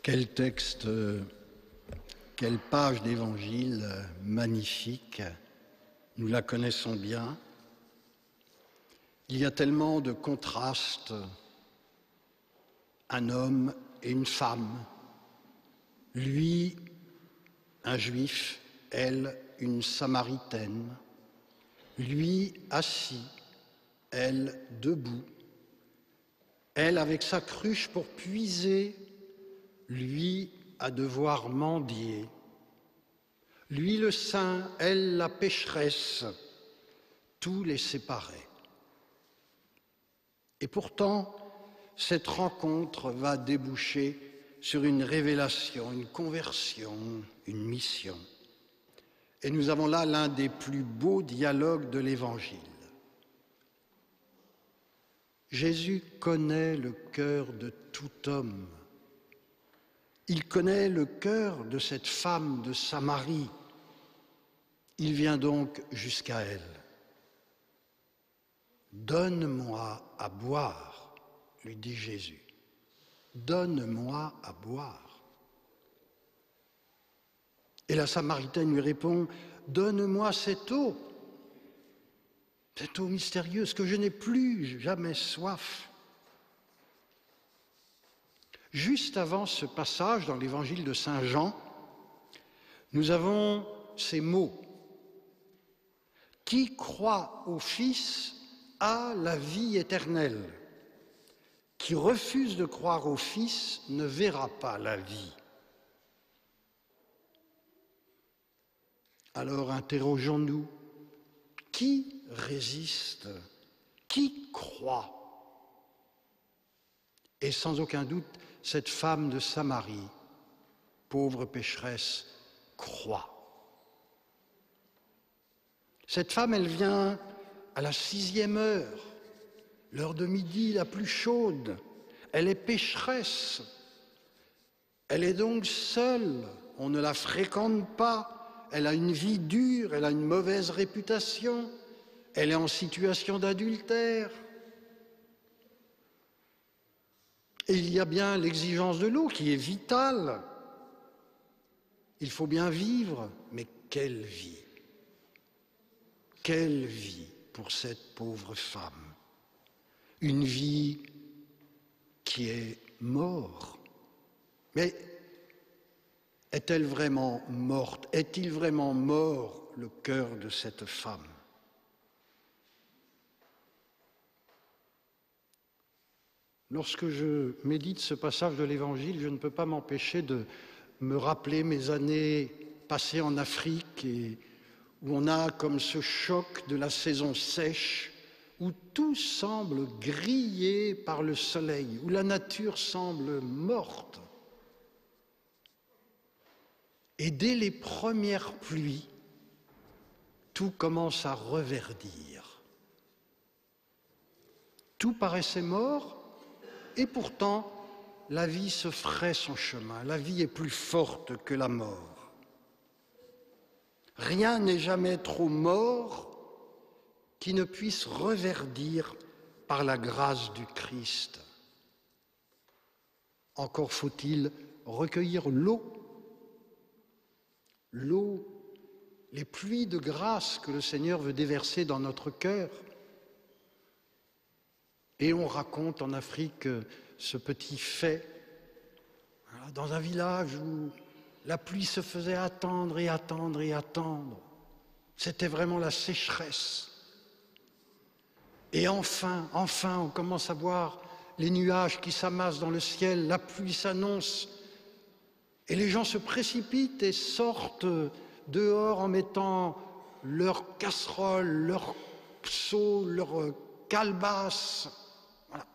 Quel texte, quelle page d'évangile magnifique, nous la connaissons bien. Il y a tellement de contrastes, un homme et une femme, lui, un juif, elle, une samaritaine, lui assis, elle debout, elle avec sa cruche pour puiser, lui à devoir mendier, lui le saint, elle la pécheresse, tout les séparait. Et pourtant, cette rencontre va déboucher sur une révélation, une conversion, une mission. Et nous avons là l'un des plus beaux dialogues de l'Évangile. Jésus connaît le cœur de tout homme. Il connaît le cœur de cette femme de Samarie. Il vient donc jusqu'à elle. « Donne-moi à boire », lui dit Jésus. « Donne-moi à boire ». Et la Samaritaine lui répond « Donne-moi cette eau mystérieuse, que je n'ai plus jamais soif. » Juste avant ce passage dans l'évangile de Saint Jean, nous avons ces mots. « Qui croit au Fils a la vie éternelle. Qui refuse de croire au Fils ne verra pas la vie. » Alors interrogeons-nous, qui résiste? Qui croit? Et sans aucun doute, cette femme de Samarie, pauvre pécheresse, croit. Cette femme, elle vient à la 6e heure, l'heure de midi la plus chaude. Elle est pécheresse. Elle est donc seule. On ne la fréquente pas. Elle a une vie dure. Elle a une mauvaise réputation. Elle est en situation d'adultère. Et il y a bien l'exigence de l'eau qui est vitale. Il faut bien vivre, mais quelle vie! Quelle vie pour cette pauvre femme! Une vie qui est mort. Mais est-elle vraiment morte? Est-il vraiment mort le cœur de cette femme? Lorsque je médite ce passage de l'Évangile, je ne peux pas m'empêcher de me rappeler mes années passées en Afrique et où on a comme ce choc de la saison sèche, où tout semble grillé par le soleil, où la nature semble morte. Et dès les premières pluies, tout commence à reverdir. Tout paraissait mort, et pourtant, la vie se fraie son chemin. La vie est plus forte que la mort. Rien n'est jamais trop mort qui ne puisse reverdir par la grâce du Christ. Encore faut-il recueillir l'eau, les pluies de grâce que le Seigneur veut déverser dans notre cœur. Et on raconte en Afrique ce petit fait, dans un village où la pluie se faisait attendre et attendre et attendre. C'était vraiment la sécheresse. Et enfin, on commence à voir les nuages qui s'amassent dans le ciel, la pluie s'annonce, et les gens se précipitent et sortent dehors en mettant leurs casseroles, leurs seaux, leurs calebasses. Voilà.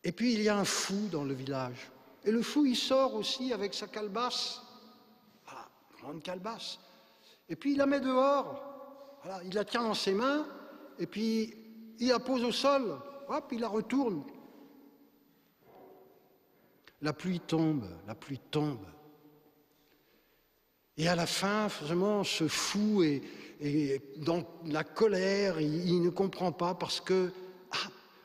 Et puis il y a un fou dans le village. Et le fou, il sort aussi avec sa calebasse. Voilà, grande calebasse. Et puis il la met dehors. Voilà, il la tient dans ses mains. Et puis il la pose au sol. Hop, il la retourne. La pluie tombe, la pluie tombe. Et à la fin, vraiment, ce fou est dans la colère. Il ne comprend pas parce que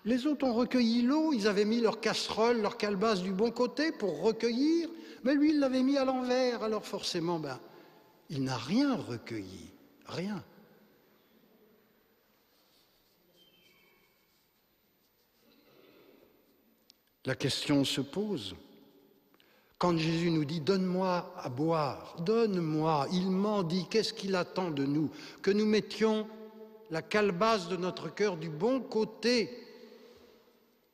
Les autres ont recueilli l'eau, ils avaient mis leur casserole, leur calebasse du bon côté pour recueillir, mais lui, il l'avait mis à l'envers. Alors forcément, il n'a rien recueilli, rien. La question se pose. Quand Jésus nous dit « Donne-moi à boire, donne-moi », il mendie, qu'est-ce qu'il attend de nous? Que nous mettions la calebasse de notre cœur du bon côté.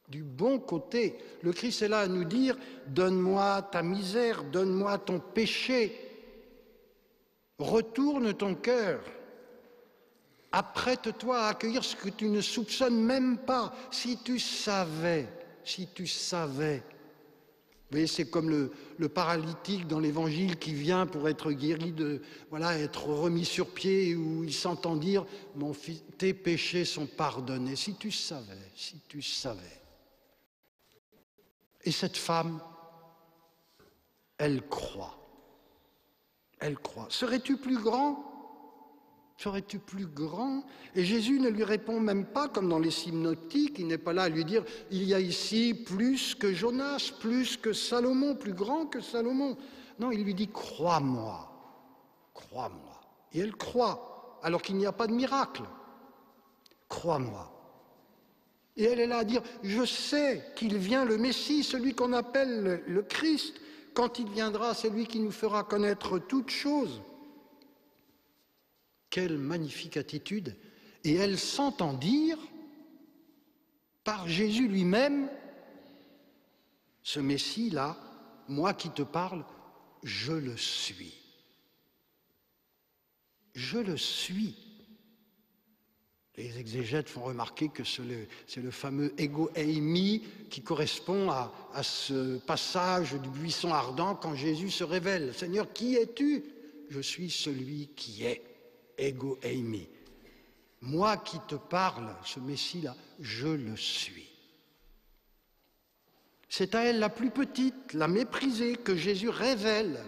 Du bon côté. Le Christ est là à nous dire « Donne-moi ta misère, donne-moi ton péché. Retourne ton cœur. Apprête-toi à accueillir ce que tu ne soupçonnes même pas. Si tu savais, si tu savais. » Vous voyez, c'est comme le paralytique dans l'Évangile qui vient pour être guéri, être remis sur pied, où il s'entend dire « Mon fils, tes péchés sont pardonnés. » Si tu savais, si tu savais. Et cette femme, elle croit. Elle croit. Serais-tu plus grand? Serais-tu plus grand? Et Jésus ne lui répond même pas, comme dans les synoptiques, il n'est pas là à lui dire « Il y a ici plus que Jonas, plus que Salomon, plus grand que Salomon. » Non, il lui dit « Crois-moi, crois-moi. » Et elle croit, alors qu'il n'y a pas de miracle. « Crois-moi. » Et elle est là à dire « Je sais qu'il vient le Messie, celui qu'on appelle le Christ. Quand il viendra, c'est lui qui nous fera connaître toutes choses. » Quelle magnifique attitude! Et elle s'entend dire, par Jésus lui-même, ce Messie-là, moi qui te parle, je le suis. Je le suis. Les exégètes font remarquer que c'est le fameux ego eimi qui correspond à ce passage du buisson ardent quand Jésus se révèle. Seigneur, qui es-tu? Je suis celui qui est. Ego eimi. Moi qui te parle, ce Messie-là, je le suis. C'est à elle, la plus petite, la méprisée, que Jésus révèle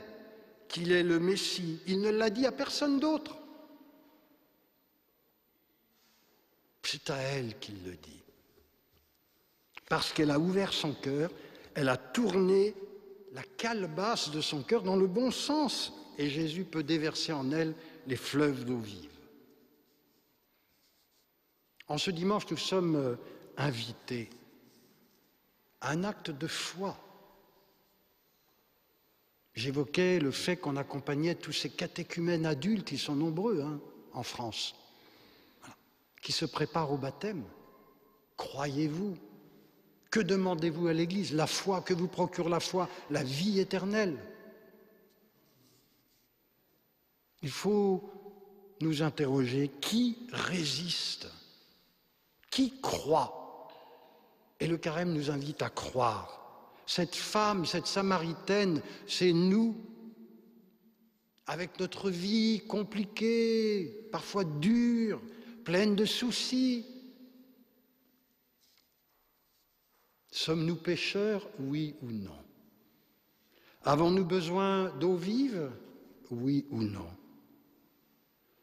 qu'il est le Messie. Il ne l'a dit à personne d'autre. C'est à elle qu'il le dit. Parce qu'elle a ouvert son cœur, elle a tourné la calebasse de son cœur dans le bon sens. Et Jésus peut déverser en elle les fleuves d'eau vive. En ce dimanche, nous sommes invités à un acte de foi. J'évoquais le fait qu'on accompagnait tous ces catéchumènes adultes, ils sont nombreux en France, qui se préparent au baptême. Croyez-vous? Que demandez-vous à l'Église? La foi, que vous procure la foi? La vie éternelle. Il faut nous interroger, qui résiste? Qui croit? Et le carême nous invite à croire. Cette femme, cette Samaritaine, c'est nous, avec notre vie compliquée, parfois dure, pleine de soucis. Sommes-nous pécheurs? Oui ou non? Avons-nous besoin d'eau vive? Oui ou non?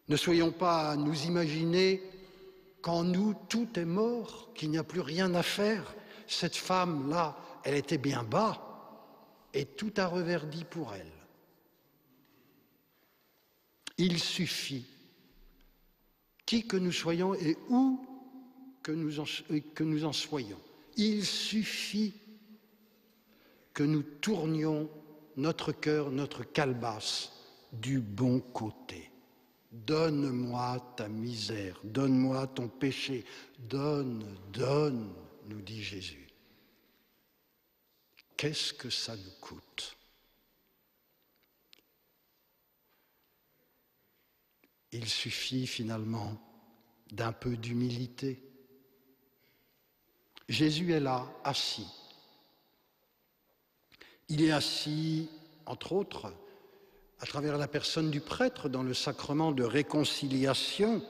Ne soyons pas à nous imaginer qu'en nous tout est mort, qu'il n'y a plus rien à faire. Cette femme-là, elle était bien bas et tout a reverdi pour elle. Il suffit, qui que nous soyons et où que nous en soyons, il suffit que nous tournions notre cœur, notre calebasse du bon côté. Donne-moi ta misère, donne-moi ton péché, donne, donne, nous dit Jésus. Qu'est-ce que ça nous coûte? Il suffit finalement d'un peu d'humilité. Jésus est là, assis. Il est assis, entre autres, à travers la personne du prêtre dans le sacrement de réconciliation.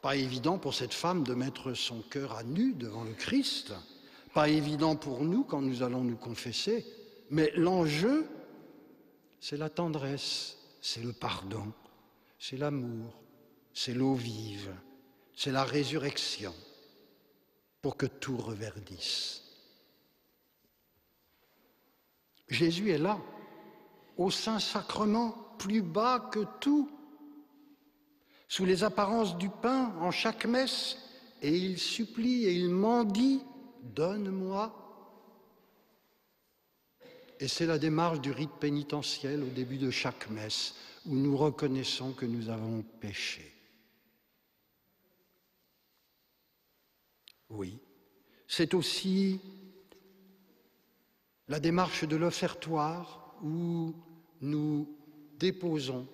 Pas évident pour cette femme de mettre son cœur à nu devant le Christ, pas évident pour nous quand nous allons nous confesser, mais l'enjeu, c'est la tendresse, c'est le pardon, c'est l'amour, c'est l'eau vive, c'est la résurrection. pour que tout reverdisse. Jésus est là, au Saint-Sacrement, plus bas que tout, sous les apparences du pain en chaque messe, et il supplie et il mendie « Donne-moi ». Et c'est la démarche du rite pénitentiel au début de chaque messe, où nous reconnaissons que nous avons péché. Oui, c'est aussi la démarche de l'offertoire où nous déposons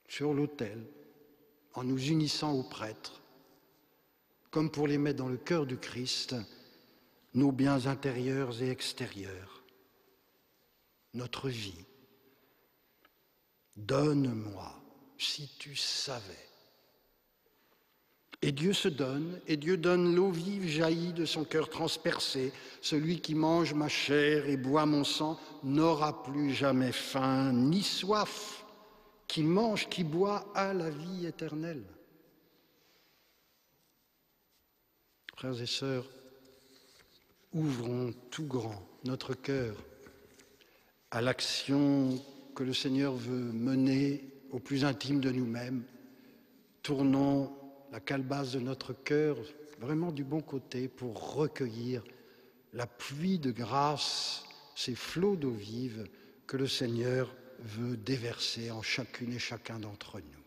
sur l'autel, en nous unissant au prêtre, comme pour les mettre dans le cœur du Christ, nos biens intérieurs et extérieurs, notre vie. Donne-moi, si tu savais. Et Dieu se donne, et Dieu donne l'eau vive jaillie de son cœur transpercé. Celui qui mange ma chair et boit mon sang n'aura plus jamais faim ni soif. Qui mange, qui boit a la vie éternelle. Frères et sœurs, ouvrons tout grand notre cœur à l'action que le Seigneur veut mener au plus intime de nous-mêmes. Tournons la calebasse de notre cœur vraiment du bon côté pour recueillir la pluie de grâce, ces flots d'eau vive que le Seigneur veut déverser en chacune et chacun d'entre nous.